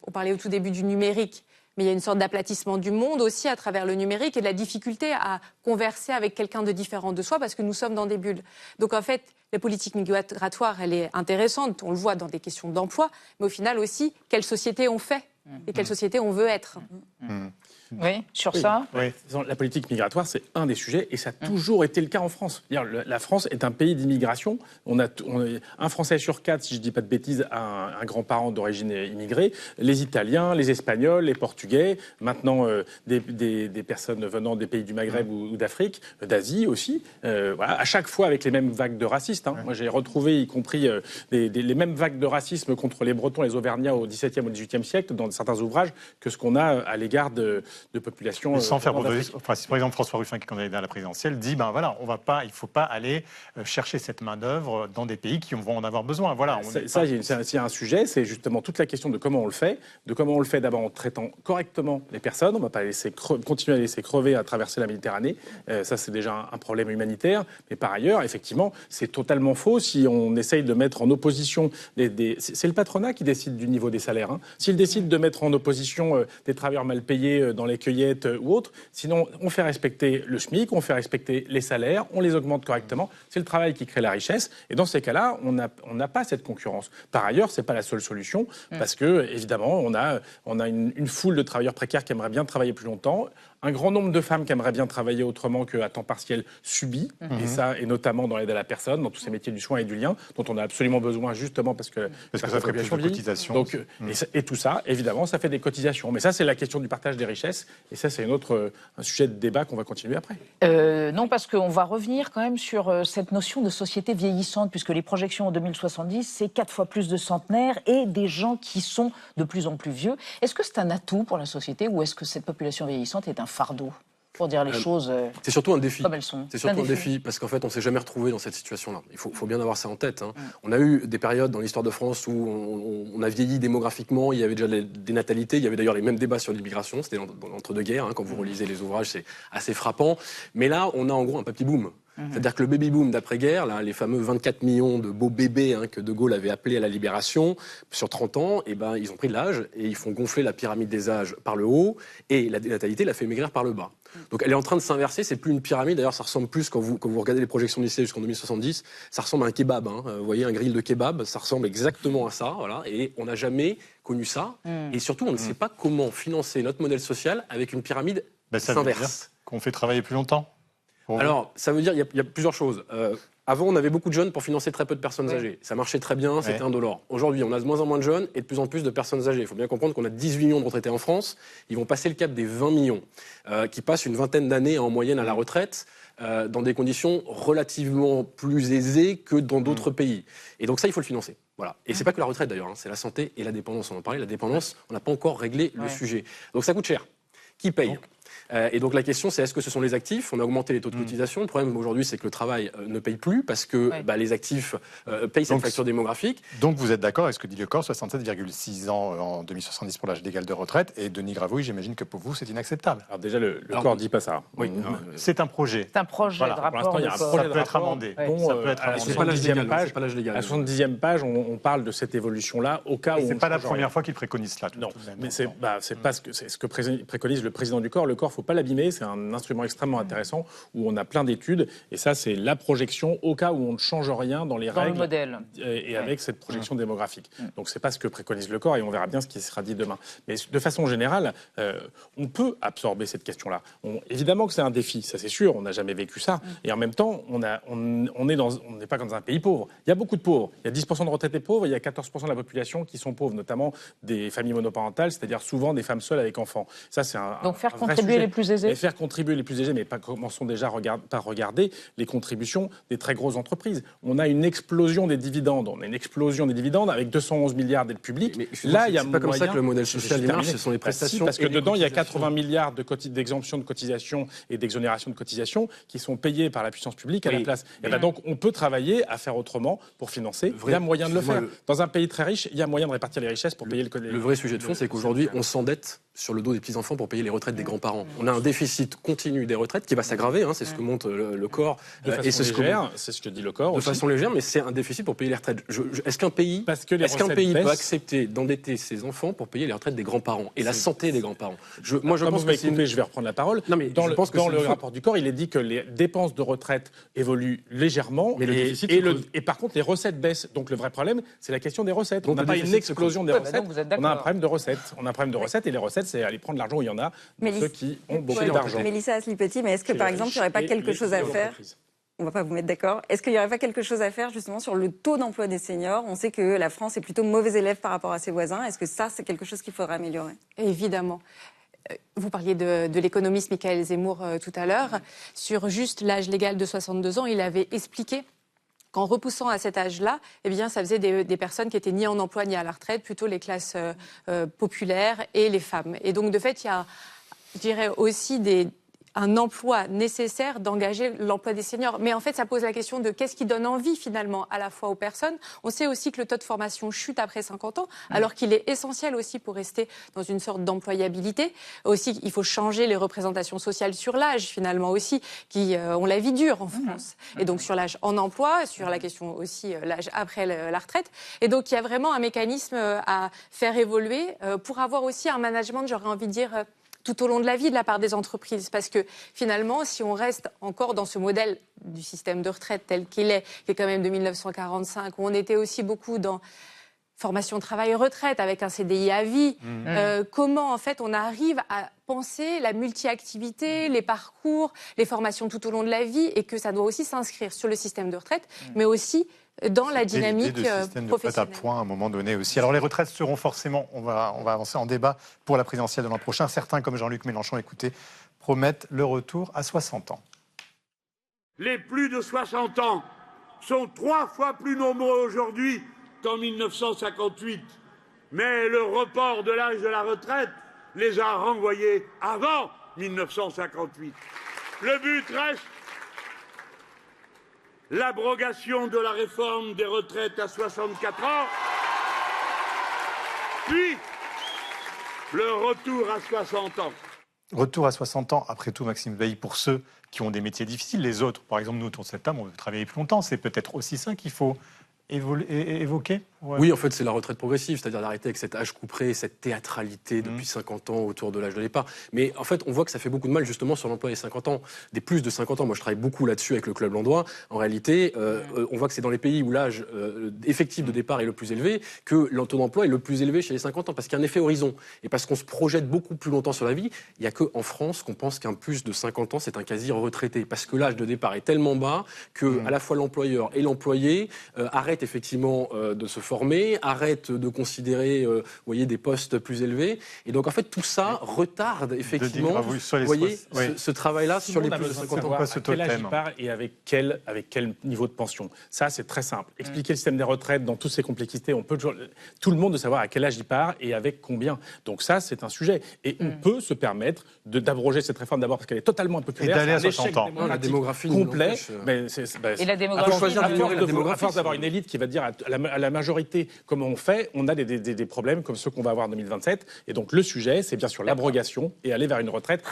on parlait au tout début du numérique, mais il y a une sorte d'aplatissement du monde aussi à travers le numérique et de la difficulté à converser avec quelqu'un de différent de soi parce que nous sommes dans des bulles. Donc en fait, la politique migratoire, elle est intéressante, on le voit dans des questions d'emploi, mais au final aussi, quelle société on fait et quelle société on veut être. Oui, sur ça. Oui. La politique migratoire, c'est un des sujets, et ça a toujours été le cas en France. La France est un pays d'immigration. On a un Français sur 4, si je ne dis pas de bêtises, a un grand-parent d'origine immigrée. Les Italiens, les Espagnols, les Portugais, maintenant des personnes venant des pays du Maghreb ou d'Afrique, d'Asie aussi. À chaque fois avec les mêmes vagues de racisme. Moi, j'ai retrouvé, y compris les mêmes vagues de racisme contre les Bretons, les Auvergnats au XVIIe ou XVIIIe siècle, dans certains ouvrages, que ce qu'on a à l'égard de populations. Sans faire pour si par exemple François Ruffin, qui est candidat à la présidentielle, dit il ne faut pas aller chercher cette main-d'œuvre dans des pays qui vont en avoir besoin. C'est un sujet, c'est justement toute la question de comment on le fait. D'abord en traitant correctement les personnes. On ne va pas continuer à laisser crever à traverser la Méditerranée. Ça, c'est déjà un problème humanitaire. Mais par ailleurs, effectivement, c'est totalement faux si on essaye de mettre en opposition c'est le patronat qui décide du niveau des salaires. S'il décide de mettre en opposition des travailleurs mal payés dans dans les cueillettes ou autres. Sinon, on fait respecter le SMIC, on fait respecter les salaires, on les augmente correctement. C'est le travail qui crée la richesse. Et dans ces cas-là, on n'a pas cette concurrence. Par ailleurs, c'est pas la seule solution parce que, évidemment, on a une foule de travailleurs précaires qui aimeraient bien travailler plus longtemps. Un grand nombre de femmes qui aimeraient bien travailler autrement qu'à temps partiel subi, et ça, et notamment dans l'aide à la personne, dans tous ces métiers du soin et du lien, dont on a absolument besoin justement parce que ça ferait plus de cotisations. Donc, et tout ça, évidemment, ça fait des cotisations. Mais ça, c'est la question du partage des richesses, et ça, c'est un sujet de débat qu'on va continuer après. Non, parce qu'on va revenir quand même sur cette notion de société vieillissante, puisque les projections en 2070, c'est 4 fois plus de centenaires et des gens qui sont de plus en plus vieux. Est-ce que c'est un atout pour la société ou est-ce que cette population vieillissante est un fardeau, pour dire les choses c'est surtout un défi. Comme elles sont. C'est surtout un défi parce qu'en fait, on ne s'est jamais retrouvé dans cette situation-là. Il faut bien avoir ça en tête. On a eu des périodes dans l'histoire de France où on a vieilli démographiquement, il y avait déjà des natalités, il y avait d'ailleurs les mêmes débats sur l'immigration, c'était dans l'entre-deux-guerres, quand vous relisez les ouvrages, c'est assez frappant. Mais là, on a en gros un papy-boom. C'est-à-dire que le baby-boom d'après-guerre, là, les fameux 24 millions de beaux bébés que De Gaulle avait appelés à la Libération, sur 30 ans, ils ont pris de l'âge et ils font gonfler la pyramide des âges par le haut et la natalité la fait maigrir par le bas. Donc elle est en train de s'inverser, c'est plus une pyramide, d'ailleurs ça ressemble plus, quand vous regardez les projections d'INSEE jusqu'en 2070, ça ressemble à un kebab. Vous voyez un grill de kebab, ça ressemble exactement à ça, voilà, et on n'a jamais connu ça. Et surtout, on ne sait pas comment financer notre modèle social avec une pyramide s'inverse. Qu'on fait travailler plus longtemps. Alors, ça veut dire qu'il y a plusieurs choses. Avant, on avait beaucoup de jeunes pour financer très peu de personnes âgées. Ça marchait très bien, c'était indolore. Aujourd'hui, on a de moins en moins de jeunes et de plus en plus de personnes âgées. Il faut bien comprendre qu'on a 18 millions de retraités en France. Ils vont passer le cap des 20 millions, qui passent une vingtaine d'années en moyenne à la retraite, dans des conditions relativement plus aisées que dans d'autres pays. Et donc ça, il faut le financer. Voilà. Et c'est pas que la retraite d'ailleurs, c'est la santé et la dépendance. On en parlait, la dépendance, on n'a pas encore réglé le sujet. Donc ça coûte cher. Qui paye ? Et donc la question, c'est est-ce que ce sont les actifs ? On a augmenté les taux de cotisation. Le problème aujourd'hui, c'est que le travail ne paye plus parce que les actifs payent cette facture démographique. Donc vous êtes d'accord avec ce que dit le corps, 67,6 ans en 2070 pour l'âge légal de retraite. Et Denis Gravouille, j'imagine que pour vous, c'est inacceptable. Alors déjà, le corps ne dit pas ça. Oui, c'est un projet. C'est un projet de rapport. Pour l'instant, il y a un projet de rapport amendé. Ça peut être amendé. C'est pas l'âge légal. À la 70e page, on parle de cette évolution-là au cas où. C'est pas la première fois qu'il préconise cela. Non, mais c'est pas ce que préconise le président du corps. Le corps, faut pas l'abîmer. C'est un instrument extrêmement intéressant où on a plein d'études. Et ça, c'est la projection au cas où on ne change rien dans les règles. Le modèle. Et avec cette projection démographique. Donc, c'est pas ce que préconise le corps et on verra bien ce qui sera dit demain. Mais de façon générale, on peut absorber cette question-là. Évidemment que c'est un défi, ça c'est sûr. On n'a jamais vécu ça. Et en même temps, on n'est pas dans un pays pauvre. Il y a beaucoup de pauvres. Il y a 10% de retraités pauvres. Il y a 14% de la population qui sont pauvres, notamment des familles monoparentales, c'est-à-dire souvent des femmes seules avec enfants. Ça, c'est Donc faire contribuer les plus aisés. Et faire contribuer les plus aisés, mais commençons déjà par regarder les contributions des très grosses entreprises. On a une explosion des dividendes. Avec 211 milliards d'aides publiques. Mais là, il y a pas comme ça que le modèle social marche. Ce sont les prestations. Parce que dedans, il y a 80 milliards d'exemptions de cotisations et d'exonérations de cotisations qui sont payées par la puissance publique à la place. Et donc, on peut travailler à faire autrement pour financer. Il y a moyen de le faire. Dans un pays très riche, il y a moyen de répartir les richesses pour payer le vrai sujet de fond, c'est qu'aujourd'hui, on s'endette sur le dos des petits-enfants pour payer les retraites des grands-parents. On a un déficit continu des retraites qui va s'aggraver, c'est ce que montre le corps. C'est ce que dit le corps. De façon légère, mais c'est un déficit pour payer les retraites. Est-ce qu'un pays peut accepter d'endetter ses enfants pour payer les retraites des grands-parents et la santé des grands-parents? Je vais reprendre la parole. Dans le rapport du corps, il est dit que les dépenses de retraite évoluent légèrement et par contre les recettes baissent. Donc le vrai problème, c'est la question des recettes. On n'a pas une explosion des recettes, on a un problème de recettes. Et les recettes, c'est aller prendre l'argent où il y en a de ceux qui ont beaucoup d'argent. Mélissa Aslipetti, mais est-ce que par exemple, il n'y aurait pas quelque chose à faire? On ne va pas vous mettre d'accord. Est-ce qu'il n'y aurait pas quelque chose à faire justement sur le taux d'emploi des seniors? On sait que la France est plutôt mauvais élève par rapport à ses voisins. Est-ce que ça, c'est quelque chose qu'il faudrait améliorer? Évidemment. Vous parliez de l'économiste Michael Zemmour tout à l'heure. Sur juste l'âge légal de 62 ans, il avait expliqué qu'en repoussant à cet âge-là, eh bien, ça faisait des personnes qui étaient ni en emploi ni à la retraite, plutôt les classes populaires et les femmes. Et donc, de fait, il y a, je dirais, aussi un emploi nécessaire d'engager l'emploi des seniors. Mais en fait, ça pose la question de qu'est-ce qui donne envie finalement à la fois aux personnes. On sait aussi que le taux de formation chute après 50 ans, alors qu'il est essentiel aussi pour rester dans une sorte d'employabilité. Aussi, il faut changer les représentations sociales sur l'âge finalement aussi, qui ont la vie dure en France. Et donc sur l'âge en emploi, sur la question aussi l'âge après la retraite. Et donc il y a vraiment un mécanisme à faire évoluer pour avoir aussi un management, j'aurais envie de dire, tout au long de la vie de la part des entreprises. Parce que finalement, si on reste encore dans ce modèle du système de retraite tel qu'il est, qui est quand même de 1945, où on était aussi beaucoup dans formation, travail, retraite, avec un CDI à vie, comment en fait on arrive à penser la multi-activité, les parcours, les formations tout au long de la vie, et que ça doit aussi s'inscrire sur le système de retraite, mais aussi dans la dynamique système de retraite à professionnelle. point à un moment donné aussi. Alors les retraites seront forcément, on va avancer en débat pour la présidentielle de l'an prochain. Certains, comme Jean-Luc Mélenchon, écoutez, promettent le retour à 60 ans. Les plus de 60 ans sont 3 fois plus nombreux aujourd'hui qu'en 1958. Mais le report de l'âge de la retraite les a renvoyés avant 1958. Le but reste l'abrogation de la réforme des retraites à 64 ans, puis le retour à 60 ans. Retour à 60 ans, après tout, Maxime Veil, pour ceux qui ont des métiers difficiles. Les autres, par exemple, nous, autour de cette table, on veut travailler plus longtemps. C'est peut-être aussi ça qu'il faut évoquer. Oui, en fait, c'est la retraite progressive, c'est-à-dire d'arrêter avec cet âge couperet, cette théâtralité depuis 50 ans autour de l'âge de départ. Mais en fait, on voit que ça fait beaucoup de mal justement sur l'emploi des 50 ans, des plus de 50 ans. Moi, je travaille beaucoup là-dessus avec le Club Landois. En réalité, on voit que c'est dans les pays où l'âge effectif de départ est le plus élevé que le taux d'emploi est le plus élevé chez les 50 ans, parce qu'il y a un effet horizon. Et parce qu'on se projette beaucoup plus longtemps sur la vie, il n'y a qu'en France qu'on pense qu'un plus de 50 ans, c'est un quasi-retraité. Parce que l'âge de départ est tellement bas que à la fois l'employeur et l'employé arrêtent effectivement de se former, arrêtent de considérer des postes plus élevés. Et donc, en fait, tout ça retarde effectivement ce travail-là sur les plus de 50 ans. À quel âge il part et avec quel niveau de pension. Ça, c'est très simple. Expliquer le système des retraites dans toutes ses complexités, on peut toujours, tout le monde de savoir à quel âge il part et avec combien. Donc ça, c'est un sujet. Et on peut se permettre d'abroger cette réforme d'abord parce qu'elle est totalement impopulaire. Et d'aller à 60 ans. La démographie complet. Et la démographie, à force d'avoir une élite qui va dire à la majorité comment on fait, on a des problèmes comme ceux qu'on va avoir en 2027. Et donc le sujet, c'est bien sûr l'abrogation et aller vers une retraite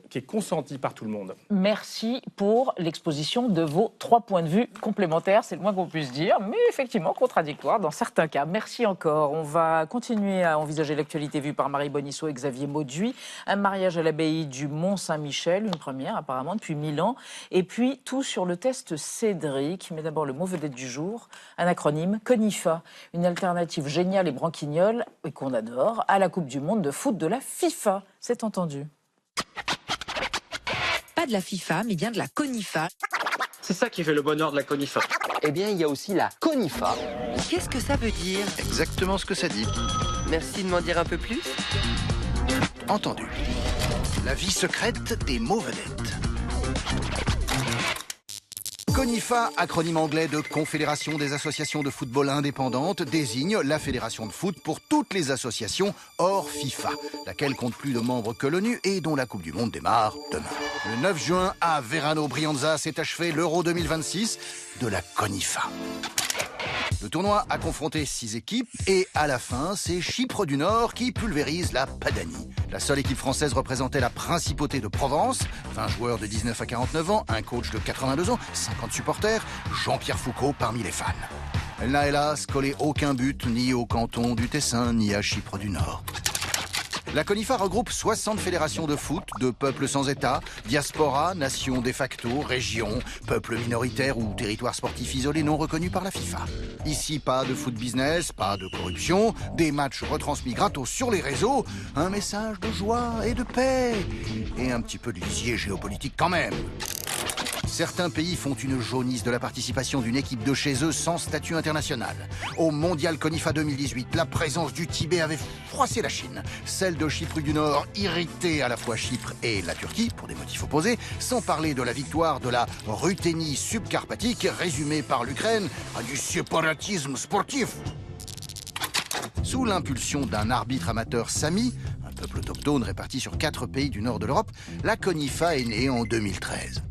qui est consentie par tout le monde. Merci pour l'exposition de vos 3 points de vue complémentaires, c'est le moins qu'on puisse dire, mais effectivement contradictoires dans certains cas. Merci encore. On va continuer à envisager l'actualité vue par Marie Bonisseau et Xavier Mauduit. Un mariage à l'abbaye du Mont-Saint-Michel, une première apparemment depuis 1000 ans. Et puis tout sur le test Cédric. Mais d'abord le mot vedette du jour, un acronyme, CONIFA, une alternative géniale et branquignole, et qu'on adore, à la Coupe du Monde de foot de la FIFA. C'est entendu. Pas de la FIFA, mais bien de la CONIFA. C'est ça qui fait le bonheur de la CONIFA. Eh bien, il y a aussi la CONIFA. Qu'est-ce que ça veut dire? Exactement ce que ça dit. Merci de m'en dire un peu plus. Entendu. La vie secrète des mots vedettes. CONIFA, acronyme anglais de Confédération des associations de football indépendantes, désigne la fédération de foot pour toutes les associations hors FIFA, laquelle compte plus de membres que l'ONU et dont la Coupe du Monde démarre demain. Le 9 juin, à Verano Brianza, s'est achevé l'Euro 2026 de la CONIFA. Le tournoi a confronté 6 équipes et à la fin, c'est Chypre du Nord qui pulvérise la Padanie. La seule équipe française représentait la principauté de Provence, 20 joueurs de 19 à 49 ans, un coach de 82 ans, 50 supporters, Jean-Pierre Foucault parmi les fans. Elle n'a hélas collé aucun but ni au canton du Tessin ni à Chypre du Nord. La CONIFA regroupe 60 fédérations de foot, de peuples sans État, diaspora, nations de facto, régions, peuples minoritaires ou territoires sportifs isolés non reconnus par la FIFA. Ici, pas de foot business, pas de corruption, des matchs retransmis gratos sur les réseaux, un message de joie et de paix, et un petit peu de lisier géopolitique quand même. Certains pays font une jaunisse de la participation d'une équipe de chez eux sans statut international. Au Mondial CONIFA 2018, la présence du Tibet avait froissé la Chine. Celle de Chypre du Nord irritait à la fois Chypre et la Turquie, pour des motifs opposés, sans parler de la victoire de la Ruthénie subcarpatique, résumée par l'Ukraine à du séparatisme sportif. Sous l'impulsion d'un arbitre amateur sami, un peuple autochtone réparti sur 4 pays du nord de l'Europe, la CONIFA est née en 2013.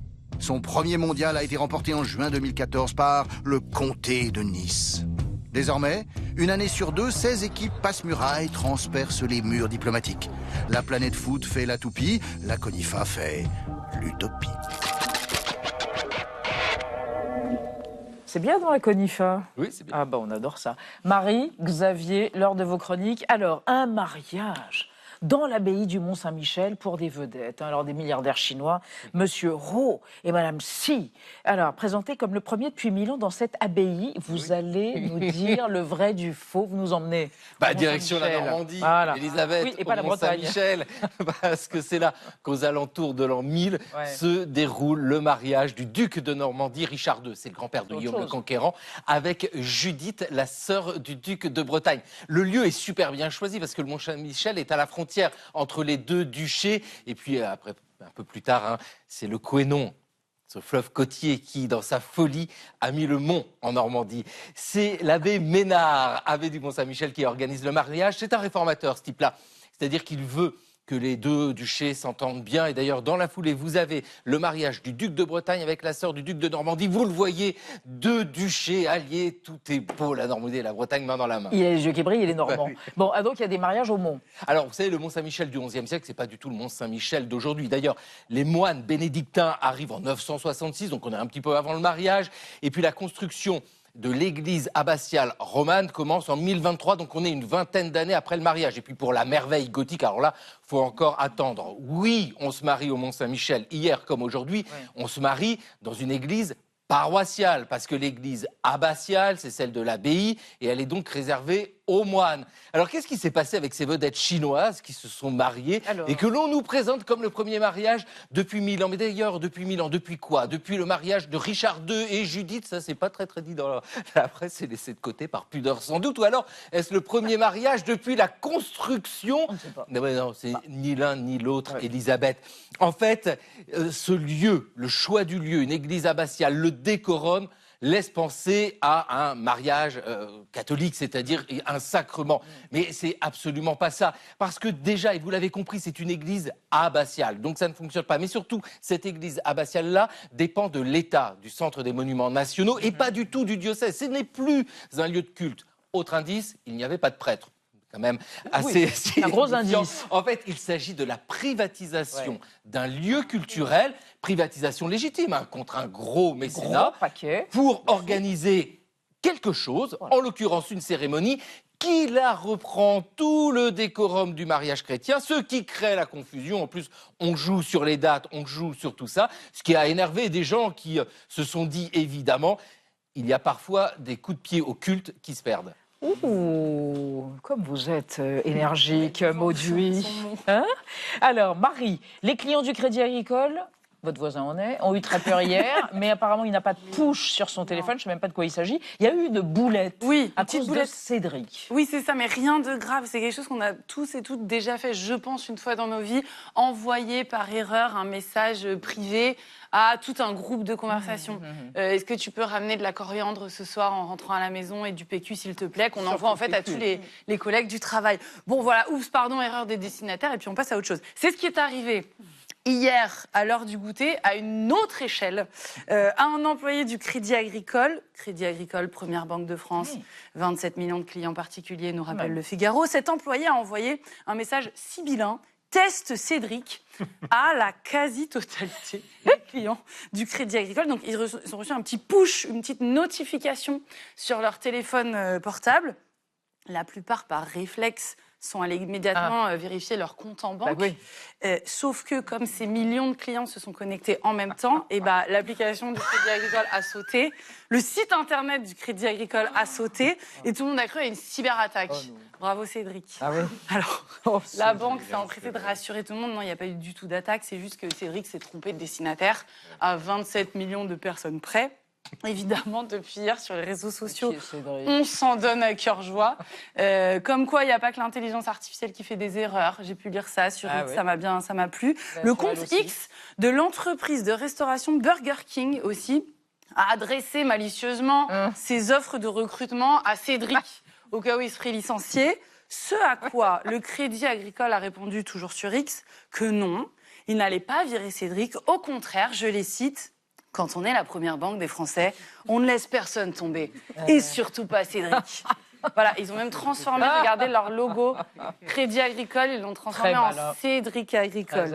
Son premier mondial a été remporté en juin 2014 par le comté de Nice. Désormais, une année sur 2, 16 équipes passe-murailles transpercent les murs diplomatiques. La planète foot fait la toupie, la CONIFA fait l'utopie. C'est bien dans la CONIFA. Oui, c'est bien. Ah bah on adore ça. Marie, Xavier, l'heure de vos chroniques. Alors, un mariage dans l'abbaye du Mont-Saint-Michel pour des vedettes. Alors des milliardaires chinois, Monsieur Roh et Madame Xi. Alors présentés comme le premier depuis 1000 ans dans cette abbaye, vous allez nous dire le vrai du faux. Vous nous emmenez direction la Normandie, voilà. Elisabeth, et pas la Bretagne. Saint-Michel, parce que c'est là qu'aux alentours de l'an 1000 se déroule le mariage du duc de Normandie, Richard II, c'est le grand-père de Guillaume le Conquérant, avec Judith, la sœur du duc de Bretagne. Le lieu est super bien choisi parce que le Mont-Saint-Michel est à la frontière entre les deux duchés. Et puis après, un peu plus tard, c'est le Couesnon, ce fleuve côtier qui, dans sa folie, a mis le mont en Normandie. C'est l'abbé Ménard, abbé du Mont-Saint-Michel, qui organise le mariage. C'est un réformateur, ce type-là. C'est-à-dire qu'il veut que les deux duchés s'entendent bien. Et d'ailleurs, dans la foulée, vous avez le mariage du duc de Bretagne avec la sœur du duc de Normandie. Vous le voyez, deux duchés alliés. Tout est beau, la Normandie et la Bretagne, main dans la main. Il a les yeux qui brillent, il est normand. Oui. Bon, donc il y a des mariages au Mont. Alors, vous savez, le Mont-Saint-Michel du XIe siècle, c'est pas du tout le Mont-Saint-Michel d'aujourd'hui. D'ailleurs, les moines bénédictins arrivent en 966, donc on est un petit peu avant le mariage. Et puis la construction de l'église abbatiale romane commence en 1023, donc on est une vingtaine d'années après le mariage. Et puis pour la merveille gothique, alors là, faut encore attendre. Oui, on se marie au Mont-Saint-Michel, hier comme aujourd'hui, on se marie dans une église paroissiale, parce que l'église abbatiale, c'est celle de l'abbaye, et elle est donc réservée aux moines. Alors, qu'est-ce qui s'est passé avec ces vedettes chinoises qui se sont mariées et que l'on nous présente comme le premier mariage depuis 1000 ans? Mais d'ailleurs, depuis 1000 ans, depuis quoi? Depuis le mariage de Richard II et Judith, ça, c'est pas très dit dans la presse, c'est laissé de côté par pudeur sans doute. Ou alors, est-ce le premier mariage depuis la construction? Non, c'est ni l'un ni l'autre, Elisabeth. En fait, ce lieu, le choix du lieu, une église abbatiale, le décorum, laisse penser à un mariage catholique, c'est-à-dire un sacrement. Mais c'est absolument pas ça. Parce que déjà, et vous l'avez compris, c'est une église abbatiale. Donc ça ne fonctionne pas. Mais surtout, cette église abbatiale-là dépend de l'État, du Centre des Monuments Nationaux, et pas du tout du diocèse. Ce n'est plus un lieu de culte. Autre indice, il n'y avait pas de prêtre. Quand même assez un gros indice. En fait, il s'agit de la privatisation d'un lieu culturel, privatisation légitime, contre un gros mécénat, pour organiser quelque chose, en l'occurrence une cérémonie, qui la reprend tout le décorum du mariage chrétien, ce qui crée la confusion. En plus, on joue sur les dates, on joue sur tout ça, ce qui a énervé des gens qui se sont dit, évidemment, il y a parfois des coups de pied au culte qui se perdent. Ouh, comme vous êtes énergique, Mauduit. Alors, Marie, les clients du Crédit Agricole, votre voisin en est, ont eu très peur hier, mais apparemment il n'a pas de push sur son téléphone, je ne sais même pas de quoi il s'agit. Il y a eu une boulette à cause de Cédric. Oui, c'est ça, mais rien de grave. C'est quelque chose qu'on a tous et toutes déjà fait, je pense, une fois dans nos vies, envoyer par erreur un message privé à tout un groupe de conversation. Est-ce que tu peux ramener de la coriandre ce soir en rentrant à la maison et du PQ, s'il te plaît, qu'on envoie en fait à tous les collègues du travail. Bon, voilà, oups, pardon, erreur des destinataires, et puis on passe à autre chose. C'est ce qui est arrivé hier, à l'heure du goûter, à une autre échelle, à un employé du Crédit Agricole, première banque de France, 27 millions de clients particuliers, nous rappelle Le Figaro. Cet employé a envoyé un message sibyllin, test Cédric, à la quasi-totalité des clients du Crédit Agricole. Donc, ils ont reçu un petit push, une petite notification sur leur téléphone portable. La plupart, par réflexe, sont allés immédiatement vérifier leur compte en banque. Sauf que, comme ces millions de clients se sont connectés en même temps, l'application du Crédit Agricole a sauté, le site internet du Crédit Agricole a sauté, et tout le monde a cru à une cyberattaque. Bravo Cédric. Alors, la banque s'est empressée de rassurer tout le monde. Non, il n'y a pas eu du tout d'attaque, c'est juste que Cédric s'est trompé de destinataire à 27 millions de personnes près. Évidemment, depuis hier, sur les réseaux sociaux, on s'en donne à cœur joie. Comme quoi, il n'y a pas que l'intelligence artificielle qui fait des erreurs. J'ai pu lire ça sur X, ça m'a plu. Le compte X de l'entreprise de restauration Burger King aussi a adressé malicieusement ses offres de recrutement à Cédric, au cas où il serait licencié. Ce à quoi le Crédit Agricole a répondu, toujours sur X, que non, il n'allait pas virer Cédric. Au contraire, je les cite... Quand on est la première banque des Français, on ne laisse personne tomber. Et surtout pas Cédric. Voilà, ils ont même transformé, regardez leur logo Crédit Agricole, ils l'ont transformé en Cédric Agricole.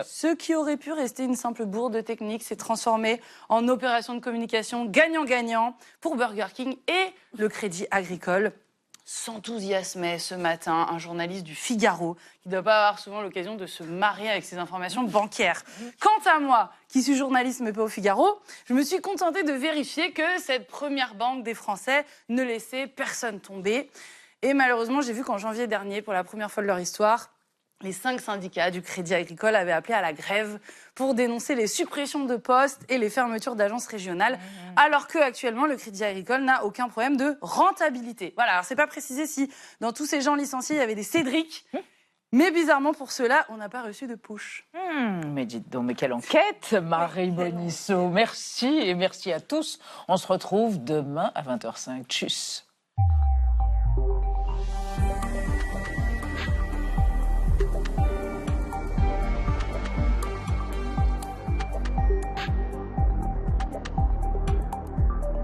Ce qui aurait pu rester une simple bourde technique s'est transformé en opération de communication gagnant-gagnant pour Burger King et le Crédit Agricole. s'enthousiasmait ce matin un journaliste du Figaro qui ne doit pas avoir souvent l'occasion de se marier avec ses informations bancaires. Quant à moi, qui suis journaliste mais pas au Figaro, je me suis contentée de vérifier que cette première banque des Français ne laissait personne tomber. Et malheureusement, j'ai vu qu'en janvier dernier, pour la première fois de leur histoire, les 5 syndicats du Crédit Agricole avaient appelé à la grève pour dénoncer les suppressions de postes et les fermetures d'agences régionales, alors qu'actuellement, le Crédit Agricole n'a aucun problème de rentabilité. Voilà, alors c'est pas précisé si dans tous ces gens licenciés, il y avait des Cédric, mais bizarrement pour cela, on n'a pas reçu de push. Mais dites donc, mais quelle enquête, Marie Bonisseau. Merci et merci à tous. On se retrouve demain à 20h05. Tchuss.